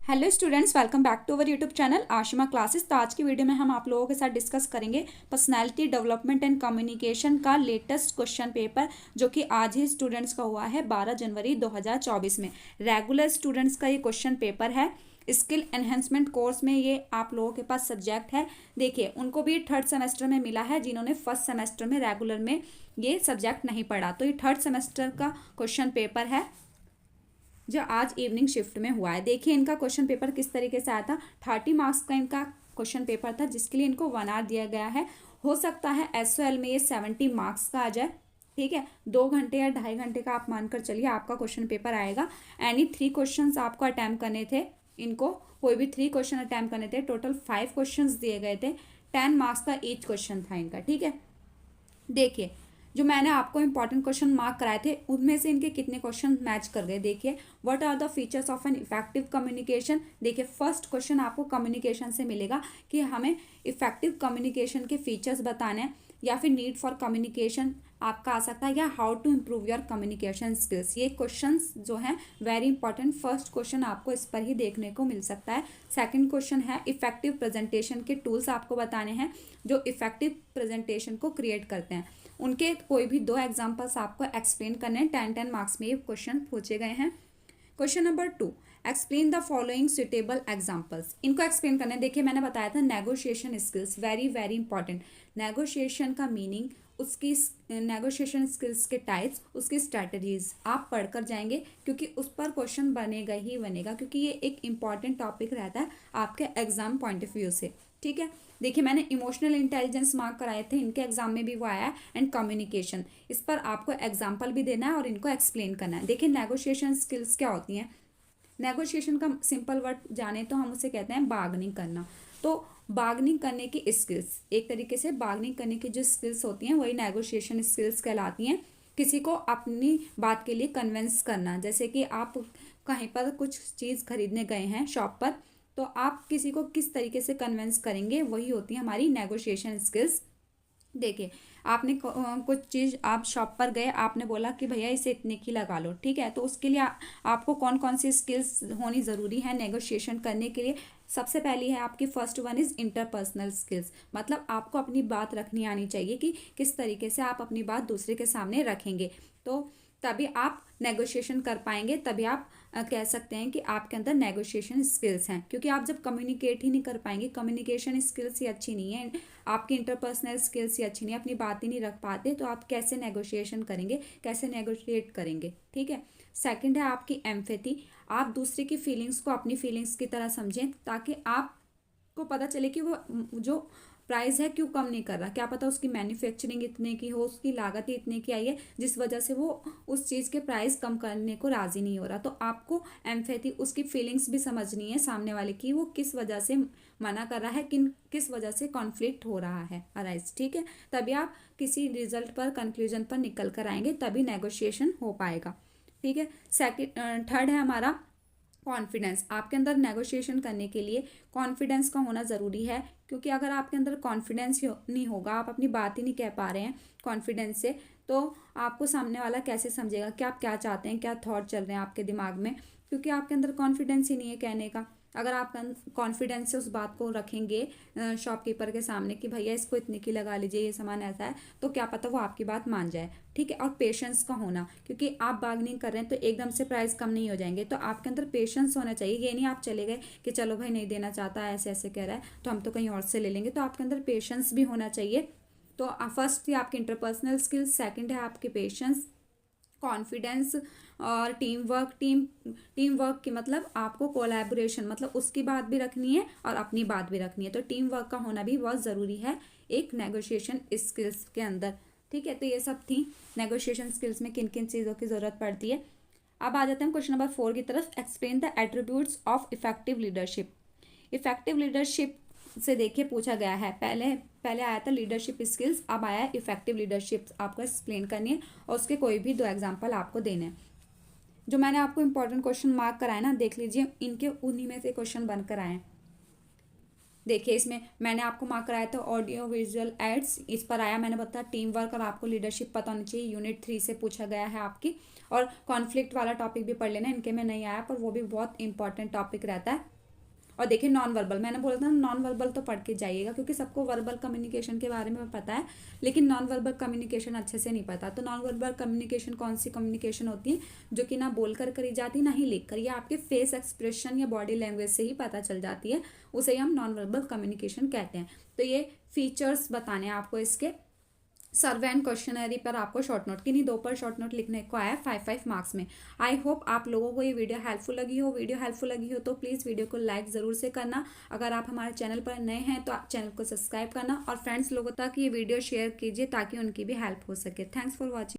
Hello students, welcome back to our YouTube channel Ashima classes. तो आज की वीडियो में हम आप लोगों के साथ डिस्कस करेंगे पर्सनालिटी डेवलपमेंट एंड कम्युनिकेशन का लेटेस्ट क्वेश्चन पेपर, जो कि आज ही स्टूडेंट्स का हुआ है 12 जनवरी 2024 में। रेगुलर स्टूडेंट्स का ये क्वेश्चन पेपर है। स्किल एनहेंसमेंट कोर्स में ये आप लोगों के पास सब्जेक्ट है। देखिए, उनको भी थर्ड सेमेस्टर में मिला है जिन्होंने फर्स्ट सेमेस्टर में रेगुलर में ये सब्जेक्ट नहीं पढ़ा। तो ये थर्ड सेमेस्टर का क्वेश्चन पेपर है जो आज इवनिंग शिफ्ट में हुआ है। देखिए, इनका क्वेश्चन पेपर किस तरीके से आया था। 30 मार्क्स का इनका क्वेश्चन पेपर था, जिसके लिए इनको 1 आवर दिया गया है। हो सकता है SOL में ये 70 मार्क्स का आ जाए। ठीक है, 2 घंटे या 2.5 घंटे का आप मानकर चलिए आपका क्वेश्चन पेपर आएगा। एनी 3 क्वेश्चन आपको अटैम्प्ट करने थे। इनको कोई भी 3 क्वेश्चन अटैम्प्ट करने थे। टोटल 5 क्वेश्चन दिए गए थे। 10 मार्क्स का ईच क्वेश्चन था इनका। ठीक है, देखिए जो मैंने आपको इंपॉर्टेंट क्वेश्चन मार्क कराए थे उनमें से इनके कितने क्वेश्चन मैच कर गए। देखिए, what are the features of an effective communication. देखिए, फर्स्ट क्वेश्चन आपको कम्युनिकेशन से मिलेगा कि हमें इफेक्टिव कम्युनिकेशन के फीचर्स बताने हैं, या फिर नीड फॉर कम्युनिकेशन आपका आ सकता है, या how to improve your communication skills. ये क्वेश्चंस जो हैं वेरी इंपॉर्टेंट। फर्स्ट क्वेश्चन आपको इस पर ही देखने को मिल सकता है। सेकंड क्वेश्चन है इफेक्टिव प्रेजेंटेशन के टूल्स आपको बताने हैं जो इफेक्टिव प्रेजेंटेशन को क्रिएट करते हैं। उनके कोई भी 2 एग्जाम्पल्स आपको एक्सप्लेन करने हैं। 10 मार्क्स में ये क्वेश्चन पूछे गए हैं। Question number 2, explain the following suitable examples. इनको एक्सप्लेन करना है। देखिए, मैंने बताया था negotiation skills very very important. Negotiation का मीनिंग, उसकी नेगोशिएशन स्किल्स के टाइप्स, उसकी स्ट्रैटेजीज आप पढ़कर जाएंगे, क्योंकि उस पर क्वेश्चन बनेगा ही बनेगा, क्योंकि ये एक इंपॉर्टेंट टॉपिक रहता है आपके एग्जाम पॉइंट ऑफ व्यू से। ठीक है, देखिए मैंने इमोशनल इंटेलिजेंस मार्क कराए थे, इनके एग्जाम में भी वो आया है। एंड कम्युनिकेशन, इस पर आपको एग्जाम्पल भी देना है और इनको एक्सप्लेन करना है। देखिए, नेगोशिएशन स्किल्स क्या होती हैं। नेगोशिएशन का सिंपल वर्ड जाने तो हम उसे कहते हैं बार्गनिंग करना। तो बार्गनिंग करने की स्किल्स, एक तरीके से बार्गनिंग करने की जो स्किल्स होती हैं वही नेगोशिएशन स्किल्स कहलाती हैं। किसी को अपनी बात के लिए कन्विंस करना, जैसे कि आप कहीं पर कुछ चीज़ खरीदने गए हैं शॉप पर, तो आप किसी को किस तरीके से कन्विंस करेंगे, वही होती है हमारी नेगोशिएशन स्किल्स। देखिए, आपने कुछ चीज़, आप शॉप पर गए, आपने बोला कि भैया इसे इतने की लगा लो। ठीक है, तो उसके लिए आपको कौन कौन सी स्किल्स होनी ज़रूरी है नेगोशिएशन करने के लिए। सबसे पहली है आपकी first one is interpersonal skills. मतलब आपको अपनी बात रखनी आनी चाहिए कि किस तरीके से आप अपनी बात दूसरे के सामने रखेंगे, तो तभी आप नेगोशिएशन कर पाएंगे। तभी आप कह सकते हैं कि आपके अंदर नेगोशिएशन स्किल्स हैं, क्योंकि आप जब कम्युनिकेट ही नहीं कर पाएंगे, कम्युनिकेशन स्किल्स ही अच्छी नहीं है, आपकी इंटरपर्सनल स्किल्स ही अच्छी नहीं है, अपनी बात ही नहीं रख पाते, तो आप कैसे नेगोशिएशन करेंगे, कैसे नेगोशिएट करेंगे। ठीक है, सेकंड है आपकी एम्पैथी। आप दूसरे की फीलिंग्स को अपनी फीलिंग्स की तरह समझें, ताकि आपको पता चले कि वो जो प्राइस है क्यों कम नहीं कर रहा। क्या पता उसकी मैन्युफैक्चरिंग इतने की हो, उसकी लागत ही इतने की आई है, जिस वजह से वो उस चीज़ के प्राइस कम करने को राज़ी नहीं हो रहा। तो आपको एम्पैथी, उसकी फीलिंग्स भी समझनी है सामने वाले की, वो किस वजह से मना कर रहा है, किस वजह से कॉन्फ्लिक्ट हो रहा है अराइज। ठीक है, तभी आप किसी रिजल्ट पर, कंक्लूजन पर निकल कर आएंगे, तभी नेगोशिएशन हो पाएगा। ठीक है, थर्ड है हमारा कॉन्फिडेंस। आपके अंदर नेगोशिएशन करने के लिए कॉन्फिडेंस का होना ज़रूरी है, क्योंकि अगर आपके अंदर कॉन्फिडेंस नहीं होगा, आप अपनी बात ही नहीं कह पा रहे हैं कॉन्फिडेंस से, तो आपको सामने वाला कैसे समझेगा कि आप क्या चाहते हैं, क्या थॉट चल रहे हैं आपके दिमाग में, क्योंकि आपके अंदर कॉन्फिडेंस ही नहीं है कहने का। अगर आप कॉन्फिडेंस से उस बात को रखेंगे शॉपकीपर के सामने कि भैया इसको इतने की लगा लीजिए, ये सामान ऐसा है, तो क्या पता वो आपकी बात मान जाए। ठीक है, और पेशेंस का होना, क्योंकि आप बार्गेनिंग कर रहे हैं तो एकदम से प्राइस कम नहीं हो जाएंगे, तो आपके अंदर पेशेंस होना चाहिए। ये नहीं आप चले गए कि चलो भाई नहीं देना चाहता, ऐसे ऐसे कह रहा है तो हम तो कहीं और से ले लेंगे, तो आपके अंदर पेशेंस भी होना चाहिए। तो फर्स्ट थी आपकी इंटरपर्सनल स्किल्स, सेकंड है आपके पेशेंस, कॉन्फिडेंस और टीम वर्क की मतलब आपको कोलैबोरेशन, मतलब उसकी बात भी रखनी है और अपनी बात भी रखनी है, तो टीम वर्क का होना भी बहुत ज़रूरी है एक नेगोशिएशन स्किल्स के अंदर। ठीक है, तो ये सब थी नेगोशिएशन स्किल्स में किन किन चीज़ों की ज़रूरत पड़ती है। अब आ जाते हैं क्वेश्चन नंबर 4 की तरफ। Explain the attributes of effective leadership. Effective leadership से देखिए पूछा गया है, पहले पहले आया था लीडरशिप स्किल्स, अब आया है इफेक्टिव लीडरशिप। आपको एक्सप्लेन करनी है और उसके कोई भी 2 एग्जाम्पल आपको देने हैं। जो मैंने आपको इंपॉर्टेंट क्वेश्चन मार्क कराए ना, देख लीजिए, इनके उन्हीं में से क्वेश्चन बनकर आए हैं। देखिए, इसमें मैंने आपको मार्क कराया था ऑडियो विजुअल एड्स, इस पर आया मैंने बताया टीम वर्क, और आपको लीडरशिप पता होनी चाहिए, यूनिट 3 से पूछा गया है आपकी। और कॉन्फ्लिक्ट वाला टॉपिक भी पढ़ लेना, इनके में नहीं आया पर वो भी बहुत इंपॉर्टेंट टॉपिक रहता है। और देखिए नॉन वर्बल, मैंने बोला था नॉन वर्बल तो पढ़ के जाइएगा, क्योंकि सबको वर्बल कम्युनिकेशन के बारे में पता है लेकिन नॉन वर्बल कम्युनिकेशन अच्छे से नहीं पता। तो नॉन वर्बल कम्युनिकेशन कौन सी कम्युनिकेशन होती है, जो कि ना बोलकर करी जाती ना ही लिख कर, या आपके फेस एक्सप्रेशन या बॉडी लैंग्वेज से ही पता चल जाती है, उसे हम नॉन वर्बल कम्युनिकेशन कहते हैं। तो ये फीचर्स बताने हैं आपको इसके। सर्वे एंड क्वेश्चनरी पर आपको शॉर्ट नोट, किन्हीं 2 पर शॉर्ट नोट लिखने को आया 5 मार्क्स में। आई होप आप लोगों को ये वीडियो हेल्पफुल लगी हो। वीडियो हेल्पफुल लगी हो तो प्लीज़ वीडियो को लाइक ज़रूर से करना। अगर आप हमारे चैनल पर नए हैं तो आप चैनल को सब्सक्राइब करना और फ्रेंड्स लोगों तक ये वीडियो शेयर कीजिए ताकि उनकी भी हेल्प हो सके। Thanks for watching.